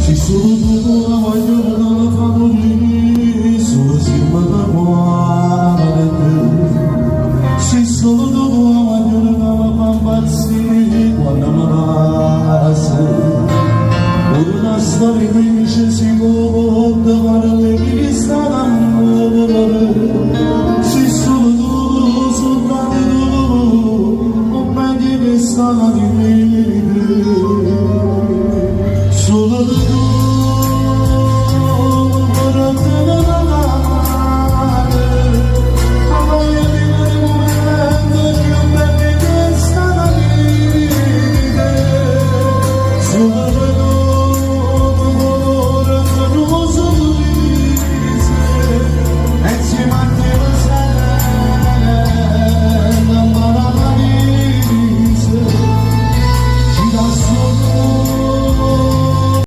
Si solo tu voglio dalla famiglia, solo si manda buona si solo tu voglio dalla pambazzi, quando m'amassi. Una storia che si può dare le che sta d'amore. Si solo tu, soltanto tu, non meglio che sta di me. Solo tu